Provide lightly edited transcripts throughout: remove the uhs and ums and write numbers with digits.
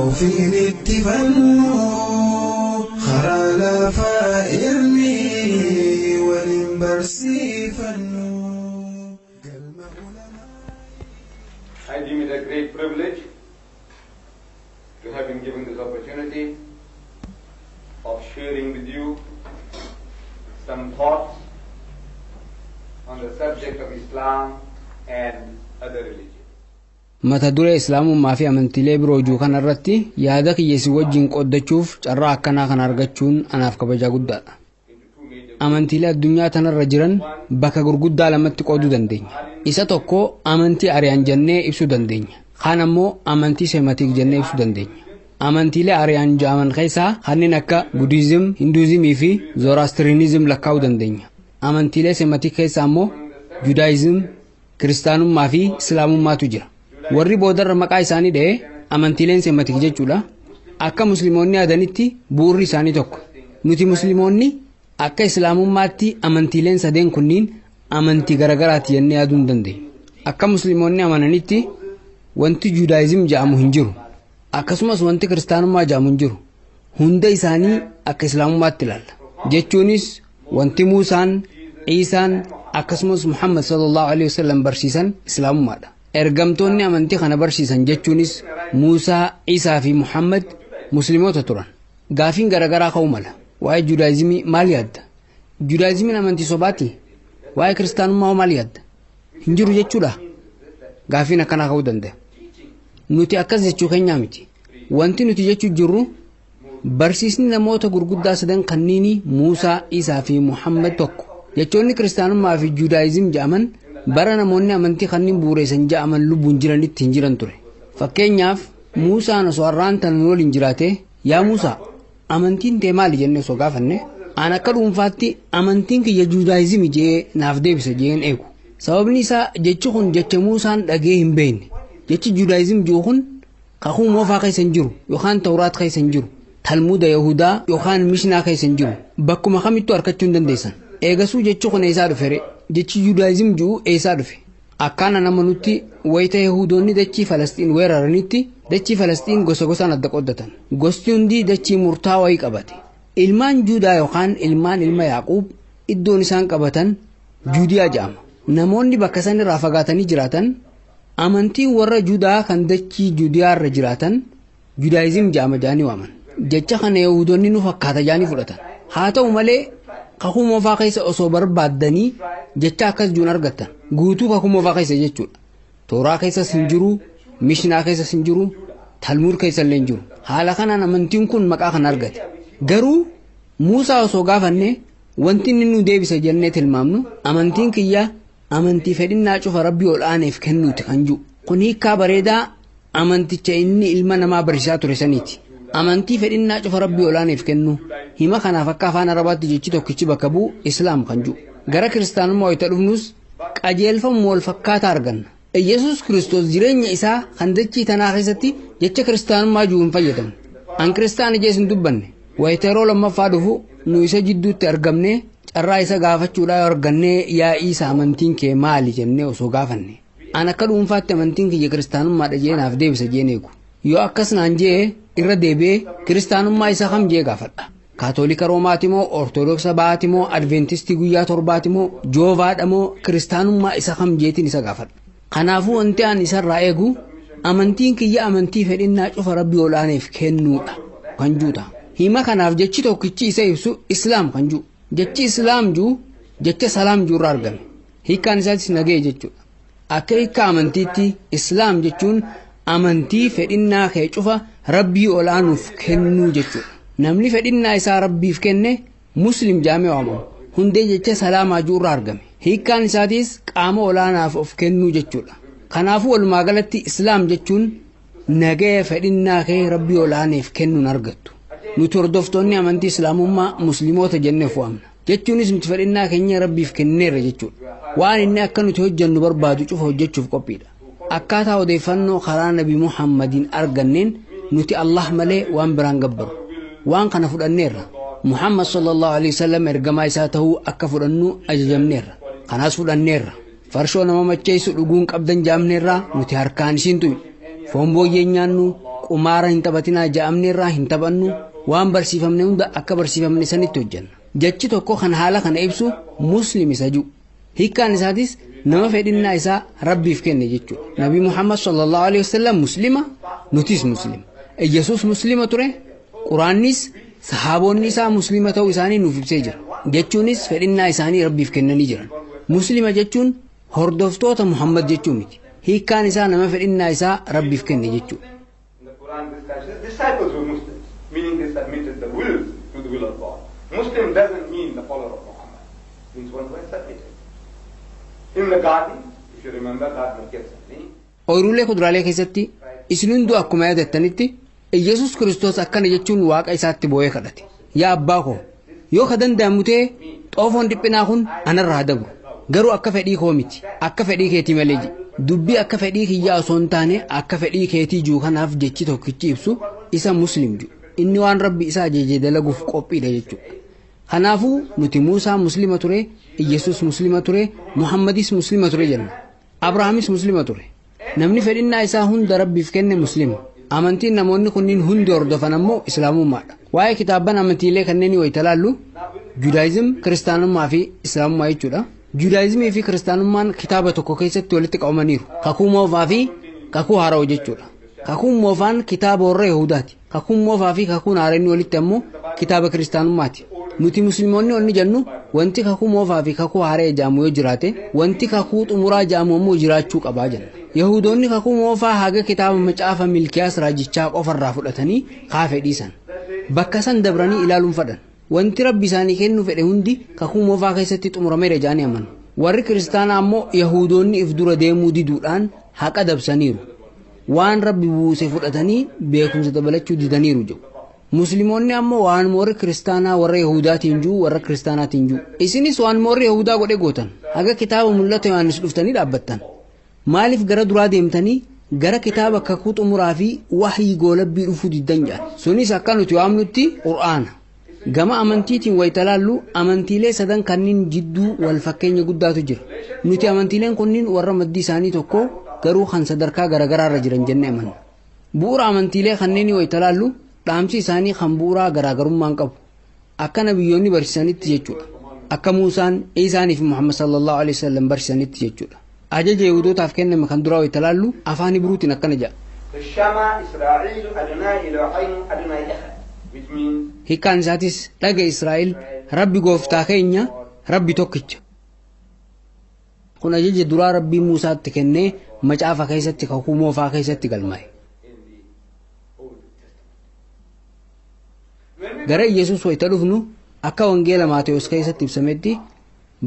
وفين اتفنوا خرالا فائرني ولنبرسي فنو. I deem it a great privilege to have been given this opportunity of sharing with you some thoughts on the subject of Islam and other religions. mata dure islaamummaa fi amantiilee biroo juu kana irratti yaada kiyyeessi wajjin qoddachuuf carraa akkanaa kan argachuun anaaf kabajaa guddaadha. amantiilee addunyaa tanarra jiran bakka gurguddaa lamatti qooduu dandeenya. isa tokko amantii ariyaan jennee ibsuu dandeenya. kaan ammoo amantii seematiik jennee ibsuu dandeenya. amantiilee ariyaan jaaman keessaa kanneen akka budiizim, hinduuzimii fi zooraastriinizim lakkaa'uu dandeenya. amantiilee seematiik keessaa ammoo judaayizim, kiristaanummaa fi islaamummaatu jira. warri boodarra maqaa isaanii dha'ee amantiileen seematik jechuudha. akka musliimoonni yaadanitti bu'uurri isaanii tokko. nuti musliimoonni akka islaamummaatti amantiileen sadeen kunniin amantii garagaraati jennee yaaduu hin dandeenyu. akka musliimoonni amananitti wanti judaayizim jedhamu hin jiru. akkasumas wanti kiristaanummaa jedhamu hin jiru. hunda isaanii akka islaamummaatti ilaalla. jechuunis wanti Muusaan, Iisaan akkasumas Muhammad sallallahu alaihi wasallam barsiisan islaamummaadha. ergamtoonni amantii kana barsiisan jechuunis Muusaa, Iisaa fi Muhammad musliimoota turan. gaafiin garagaraa ka'uu mala. waa'ee judaayizimii maal yaadda? judaayizimiin amantii sobaati? waa'ee kiristaanummaa maal yaadda? hin jiru jechuudha. gaafiin akkanaa ka'uu danda'a. nuti akkas jechuu keenyaa miti. wanti nuti jechuu jirru barsiisni namoota gurguddaa sadan kanniini Muusaa, Iisaa fi Muhammad tokko. jechoonni kiristaanummaa fi judaayizim jedhaman bara namoonni amantii kanniin buureessan jedhaman lubbuun jiranitti hin jiran ture. fakkeenyaaf Muusaan osoo har'aan tan waliin jiraate, yaa Muusaa amantiin tee maali jennee osoo gaafanne, aan akka dhuunfaatti amantiin kiyya judaayizimii jee naaf deebisa jeen eegu. sababni isaa jechi kun jecha Muusaan dhagee hin beekne. jechi judaayizim jiru kun kakuu moofaa keessa hin jiru yookaan tawraat keessa hin jiru, talmuuda yahudaa yookaan mishnaa keessa hin jiru. bakkuma kamittuu argachuu hin dandeessan. eegasuu jechi kun eessaa dhufe? jechi judaayizim jiru eessaa dhufe? akkaana nama nutti wayita yahudoonni dachii Falastiin weeraranitti dachii Falastiin gosa gosaan adda qoddatan. gosti hundi dachii murtaa'aa wayii qabate. ilmaan Juudaa yookaan ilmaan ilma Yaaquub iddoon isaan qabatan Juudiyaa jedhama. namoonni bakka san irraa fagaatanii jiraatan amantiin warra Juudaa kan dachii Juudiyaa irra jiraatan judaayizim jedhama jedhanii waaman. jecha kana yahudoonni nu fakkaata jedhanii fudhatan. haa ta'u malee kakuu moofaa keessa osoo barbaaddanii jecha akkas juun argattan. guutuu kakuu moofaa keessa jechuudha. tooraa keessas hin jiru, mishnaa keessas hin jiru, talmuud keessa illee hin jiru. haala kanaan amantiin kun maqaa kan argate. garuu Muusaa osoo gaafanne wanti inni nu deebisa jennee tilmaamnu amantiin kiyya amantii fedhinnaa cufa rabbii ol'aaneef kennuuti kan jiru. kun hiikkaa bareedaa amanticha inni ilma namaa barsiisaa ture saniiti. amantii fedhinnaa cufa rabbii ol'aaneef kennu hima kanaaf akka afaan arabaatti jechi tokkichi bakka bu'u islaam kan jiru. gara kiristaanummaa wayita dhufnus qajeelfama wal fakkaataa arganna. Yesuus Kiristoos jireenya isaa kan dachii tanaa keessatti jecha kiristaanummaa jiru hin fayyadamu. an kiristaana jees hin dubbanne. wayita yeroo lammaffaa dhufu nu isa jidduutti argamnee carraa isa gaafachuudhaa argannee yaa Iisaa amantiin kee maali jennee osoo gaafanne. an akka dhuunfaatti amantiin kiyya kiristaanummaadha jee naaf deebisa jeen eegu. yoo akkas naan jee irra deebi'ee kiristaanummaa isaa kam jee gaafadha. kaatolika roomaati moo ortoodoksa ba'aati moo adventistii guyyaa torbaati moo joovaadha moo kiristaanummaa isa kam jeetiin isa gaafadha. kanaafuu wanti an isarraa eegu amantiin kiyya amantii fedhinnaa cufa rabbii ol'aaneef kennuudha kan juuta. hima kanaaf jechi tokkichi isa ibsu islaam kan jiru. jechi islaam jiru jecha salaam jirurraa argame. hiikkaan isaatis nagee jechuudha. akka hiikkaa amantiitti islaam jechuun amantii fedhinnaa kee cufa rabbii ol'aanuuf kennuu jechuudha. namni fedhinnaa isaa rabbiif kenne muslim jedhamee waamamu. hundee jecha salaamaa jirurraa argame. hiikkaan isaatis qaama ol'aanaaf of kennuu jechuudha. kanaafuu walumaa galatti islaam jechuun nagaya fedhinnaa kee rabbii ol'aaneef kennuun argattu. nuti hordoftoonni amantii islaamummaa musliimoota jenneef waamna. jechuunis nuti fedhinnaa keenya rabbiif kenneerra jechuudha. waan inni akka nuti hojjennu barbaadu cufa hojjechuuf qophiidha. akkaataa odeeffannoo karaa nabi Muhammadiin arganneen nuti Allah malee waan biraan gabbaru. waan kana fudhanneerra. Muhammad sallallahu alaihi wasallam ergamaa isaa ta'uu akka fudhannu ajajamneerra. kanaas fudhanneerra. farshoo nama macheessu dhuguun qabdan jaamneerraa nuti harkaan isiin tu'u. foon booyyeen nyaannu, qumaara hin taphatinaa ja'amne irraa hin taphannu waan barsiifamne hunda akka barsiifamne sanitti hojjenna jechi tokko kan haala kana ibsu muslim isa jiru hiikkaan isaatis nama fedhinnaa isaa rabbiif kenne jechuudha nabi muhammad sallallahu alaihi wasallam muslima nutis muslima yesus muslima ture quraannis sahaabonni isaa muslima ta'uu isaanii nuuf ibsee jira jechuunis fedhinnaa isaanii rabbiif kennanii jiran muslima jechuun hordoftoota muhammad jechuu miti hiikkaan isaa nama fedhinnaa isaa rabbiif kenne jechuudha disciples were Muslims, meaning they submitted the will to the will of God. Muslim doesn't mean the follower of Muhammad. It means one who has submitted. In the garden, if you remember, Garden of Gethsemane. Ooyiruulee kuduraalee keessatti isin hunduu akkuma yaadattanitti Yesus Kiristoos akkana jechuun waaqa isaatti boo'ee kadhate. Yaa abbaa koo yoo ka danda'amu ta'e xoofoon dhiphinaa kun anarraa dabru garuu akka fedhii koo miti akka fedhii keetii malee dubbii akka fedhii kiyyaa osoo hin taane akka fedhii keetii juu kanaaf jechi tokkichi ibsu isa muslim ju inni waan rabbi isaa ajaje dalaguuf qophiidha jechuudha kanaafuu nuti Muusaa muslima ture Yesus muslima ture Muhammadis muslima ture jenna Abrahaamis muslima ture namni fedhinnaa isaa hunda rabbiif kenne muslima amantiin namoonni kunniin hundi hordofan ammoo islaamummaadha waa'ee kitaaban amantiilee kanneen wayita laallu judaayizim kiristaanummaa fi islaamummaa jechuudha judaayizimii fi kiristaanummaan kitaaba tokko keessatti walitti qabamaniiru kakuu moofaa fi kakuu haara'u jechuudha kakuun moofaan kitaaba warra yahudaati kakuun moofaa fi kakuun haara'inni walitti ammoo kitaaba kiristaanummaati nuti musliimoonni onni jennu wanti kakuu moofaa fi kakuu haara'e jaamu yoo jiraate wanti kakuu xumuraa jaamu ammoo jiraachuu qabaa jenna yahudoonni kakuu moofaa haga kitaaba macaafa milkiyaas raajichaa qofarraa fudhatanii kaafee dhiisan bakka san dabranii ilaaluun fadhan wanti rabbi isaanii kennu fedhe hundi kakuu moofaa keessatti xumurameera jaanii amanu warri kiristaanaa ammoo yahudoonni if dura deemuu diduudhaan haqa dabsaniiru waan rabbi buuse fudhatanii beekumsa dabalachuu didaniiru jedhu musliimoonni ammoo waan warri kiristaanaa warra yahudaatiin juu warra kiristaanaatiin juu isinis waan warri yahudaa godhe gootan haga kitaaba mul'ata yohannis dhuftanii dhaabbattan maaliif gara duraa deemtanii gara kitaaba kakuu xumuraa fi wahii goolabbii dhufuu diddan jedhan sunis akka nuti waamnutti qur'aana gama amantiitiin wayita laallu amantiilee sadan kanneen jidduu wal fakkeenya guddaatu jira nuti amantiileen kunniin warra maddii isaanii tokko garuu kan sadarkaa garagaraarra jiran jennee amanna bu'uura amantiilee kanneen wayita laallu dhaamsi isaanii kan bu'uuraa garaagarummaan qabu akka nabiyyoonni barsiisanitti jechuudha akka Muusaan Iisaanii fi Muhammad sallallahu alaihi wasallam barsiisanitti jechuudha ajaja yahudootaaf kenname kan duraa wayita laallu afaan Ibruutiin akkana jedha Shama Israa'il Adonai Elohaynu Adonai Echad. hiikkaan isaatis dhaga Israa'el rabbi gooftaa keenya rabbi tokkicha kun ajaja duraa rabbii Muusaatti kennee macaafa keessatti kakuu moofaa keessatti galmaa'e gara Yesus wayita dhufnu akka wangeela Maatewos keessatti ibsametti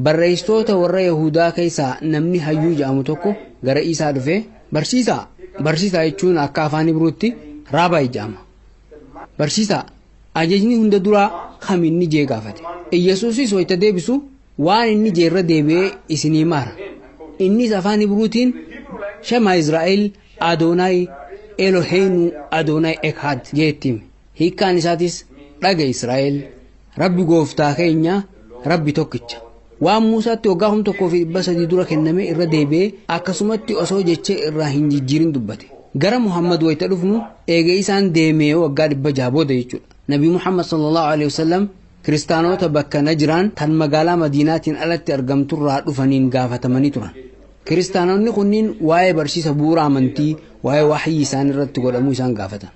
barreessitoota warra Yahudaa keessaa namni hayyuu jedhamu tokko gara Isaa dhufee barsiisaa jechuun akka afaan Ibruutti raabaay jedhama barsiisaa ajajni hunda duraa kam inni jee gaafate Yesuusis wayita deebisu waan inni jeerra deebi'ee isinii maara innis afaan Ibruutiin Shema Israa'el Adonai Eloheinu Adonai Echad jeettiin hiikkaan isaatis dhaga Israa'el rabbi gooftaa keenya rabbi tokkicha waan Muusaatti waggaa 1,300 dura kenname irra deebi'ee akkasumatti osoo jechee irraa hin jijjiirin dubbate gara Muhammad wayita dhufnu eegee isaan deemee waggaa 600 booda jechuudha Nabi Muhammad sallallahu alaihi wasallam kiristaanota bakka Najraan tan magaalaa Madiinaatiin alatti argamturraa dhufaniin gaafatamanii turan kiristaanonni kunniin waa'ee barsiisa bu'uura amantii waa'ee wahii isaan irratti godhamuu isaan gaafatan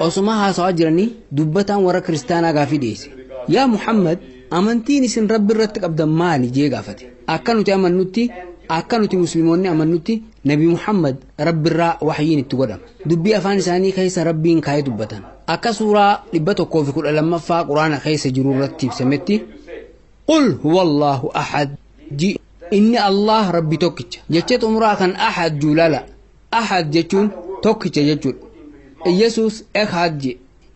osuma haasawaa jiranii dubbataan warra kiristaanaa gaafii dhiyeesse yaa Muhammad amantiin isin rabbi irratti qabdan maali jee gaafate akka nuti amannutti akka nuti musliimoonni amannutti Nabi Muhammad rabbirraa wahiin itti godhama dubbii afaan isaanii keessa rabbiin kaa'ee dubbatan akka suuraa 112ffaa quraana keessa jiru irratti ibsametti qul huwallahu ahad inni Allah rabbi tokkicha jecha xumuraa kan ahad julala ahad jechuun tokkicha jechuudha Yesus echad je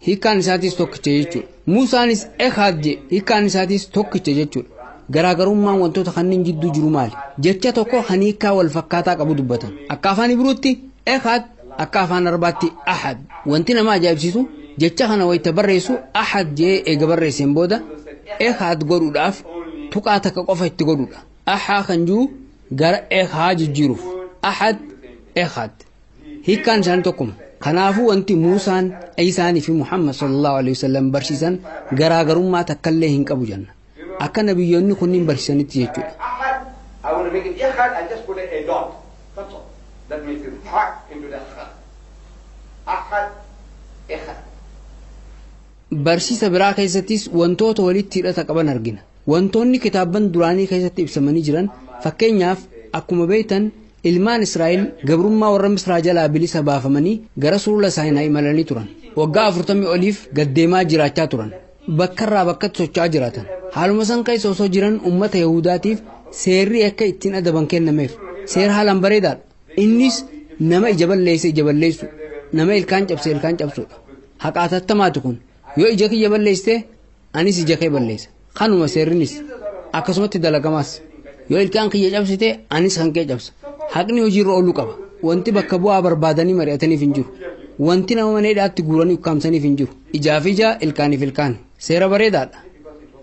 hiikkaan isaatis tokkicha jechuudha Muusaanis echad je hiikkaan isaatis tokkicha jechuudha garaagarummaan wantoota kanneen jidduu jiru maali jecha tokko kan hiikkaa wal fakkaataa qabu dubbatan akka afaan Ibruutti echad akka afaan Arabaatti ahad wanti nama ajaa'ibsiisu jecha kana wayita barreessu ahad jee eega barreesseen booda echad godhuudhaaf tuqaa takka qofa itti godhuudha aha kan juu gara echad jijjiiruuf ahad echad hiikkaan isaan tokkuma Kanaafuu wanti Muusaan Iisaanii fi Muhammad sallallahu alaihi wasallam barsiisan garaagarummaa takkallee hin qabu jenna. Akka nabiyyoonni kunniin barsiisanitti jechuudha. I want to make it ihad and just put a dot. That's all. That makes it ha into the ha. Ahad, ihad. Barsiisa biraa keessattis wantoota walitti hidhata qaban argina. Wantoonni kitaaban duraanii keessatti ibsamanii jiran fakkeenyaaf akkuma beektan ilmaan Israa'el gabrummaa warra Misraa jalaa bilisa baafamanii gara sulula Saayinaa imalanii turan. Waggaa 40 oliif gaddeemaa jiraachaa turan. Bakkarraa bakkatti socho'aa jiraatan. Haaluma san keessa osoo jiran uummata Yahudaatiif seerri akka ittiin adaban kennameef. Seera haalaan bareedaadha. Innis nama ija balleessu, nama ilkaan cabsuudha. Haqaatattamaatu kun yoo ija kiyya balleessite anis ija kee balleessa. Kanuma seerrinis akkasumatti dalagamaas. Yoo ilkaan kiyya cabsite anis kan kee cabsa. Haqni hojiirra ooluu qaba. Wanti bakka bu'aa barbaadanii mari'ataniif hin jiru. Wanti nama maneedhaatti guuranii ukkaamsaniif hin jiru. Ijaaf ija, ilkaaniif ilkaan. Seera bareedaadha.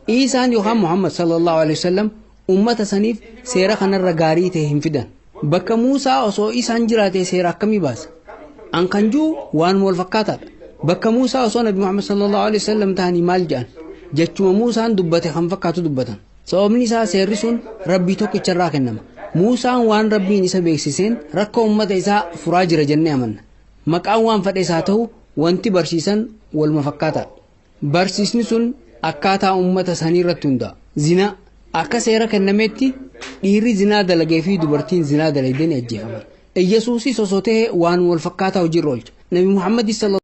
Iisaan yookaan Muhammad sallallahu alaihi wasallam ummata saniif seera kanarra gaarii ta'e hin fidan. Bakka Muusaa osoo isaan jiraate seera akkamii baasa? An kan jiru waan wal fakkaataadha. Bakka Muusaa osoo Nabi Muhammad sallallahu alaihi wasallam ta'anii maal jedhan? Jechuma Muusaan dubbate kan fakkaatu dubbatan. Sababni isaa seerri sun Rabbii tokkicharraa kennama. Muusaan waan Rabbiin isa beeksiseen rakkoo ummata isaa furaa jira jennee amanna. Maqaan waan fedhe isaa ta'u wanti barsiisan waluma fakkaataadha. Barsiisni sun akkaataa ummata sanii irratti hundaa'a. Zinaa akka seera kennameetti dhiirri zinaa dalagee fi dubartiin zinaa dalagdee ni ajjeefaman. Yesuusis osoo ta'e waan wal fakkaataa hojiirra oolcha. Nabi Muhammad sallallahu